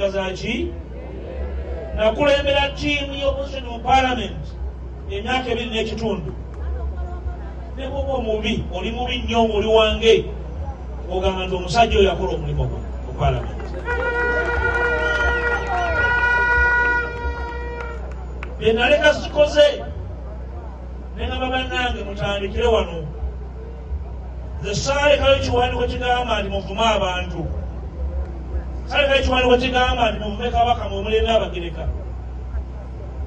nsigaza ki nakulembera ttiimu y'opposition mu parliament emyaka 2 n'ekitundu ne bwoba omubi oli mubi nnyo oli wange ogamba nti omusajja oyo yakola omulimu gwe mu parliament. bye naleka zikoze nengamba bannange mutandikire wano nze saalekayo ekiwandiiko kigamba nti muvume abantu, saalekayo ekiwandiiko kigamba nti muvume kabaka mwemulenda abagereka,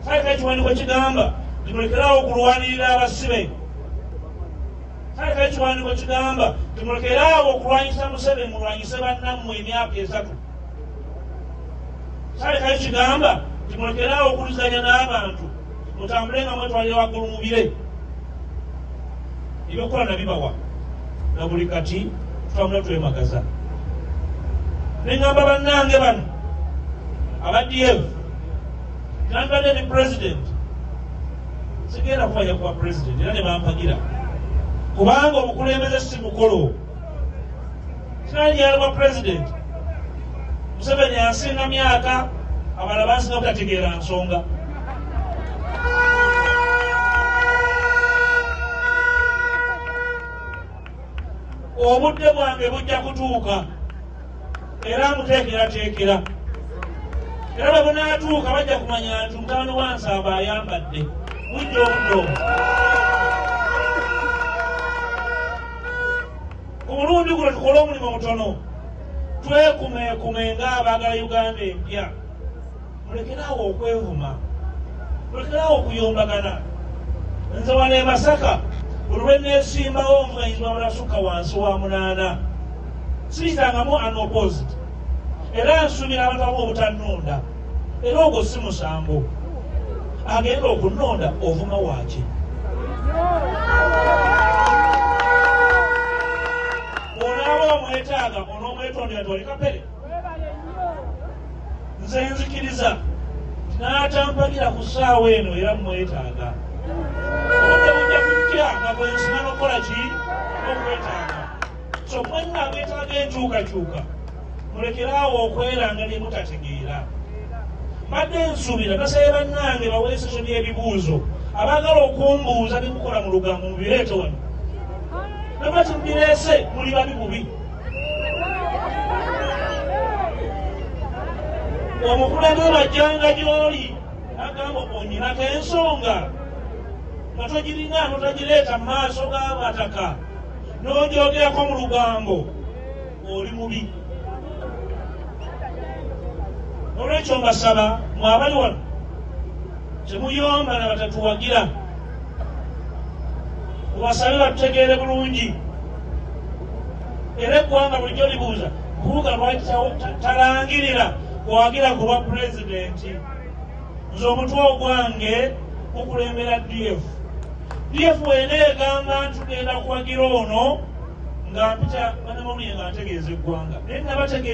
saalekayo ekiwandiiko kigamba nti mulekerawo okulwanirira abasibe, saalekayo ekiwandiiko kigamba nti mulekerawo okulwanyisa Museveni mulwanyise bannammwe emyaka 3, saalekayo kigamba nti mulekerawo okulizanya n'abantu mutambule nga mwetwalire waggulu mu bire. ebyokukola nabibawa na buli kati tutambula twemagaza. Nengamba bannange bano aba DF nambadde ne president sigenda kufanya kuba president era ne bampagira kubanga obukulembeze si mukolo. sinanyalibwa president Museveni yansinga myaka abalala bansinga butategeera nsonga. obudde bwange bujja kutuuka era muteekerateekera, era bwe bunaatuuka bajja kumanya nti mutabani wa Nsamba ayambadde bujja obudde. ku mulundi guno tukole omulimu mutono, twekumeekume ng'abaagala Uganda empya. mulekerawo okwevuma, mulekerawo okuyombagana. nze wano e Masaka buli lwe neesimbawo omuvuganyizibwa abalasukka wansi wa 8 siyitangamu unopposed, era nsuubira abantu abamu obutannonda. era ogwo si musango, agenda okunonda ovuma waaki. onaaba omwetaaga onoomwetondera nti oli kapere. nze nzikiriza n'atampagira ku ssaawa eno era mwetaaga. obudde bujja kujja nga bwensima n'okukola ki n'okwetaaga. so mwenna abeetaaga enkyukakyuka mulekerawo okweranga ne mutategeera. mbadde nsuubira nasabye bannange baweeseso by'ebibuuzo abaagala okumbuuza bimukola mu lugambo mubireete wano. nabati mubireese muli babi bubi. omukulembeze bajjanga gy'oli agamba onyinako ensonga nga togirina notagireeta mu maaso g'abataka n'ogyogerako mu lugambo, oli mubi. olwekyo mbasaba mwabali wano temuyomba na batatuwagira, mubasabe batutegeere bulungi. era eggwanga bulijjo libuuza buuga lwaki talangirira kuwagira kuba pulezidenti. nze omutwe ogwange gukulembera DF. DF weneegamba nti tugenda kuwagira ono nga mpita bannamawulire nga ntegeeza eggwanga naye nabategeeza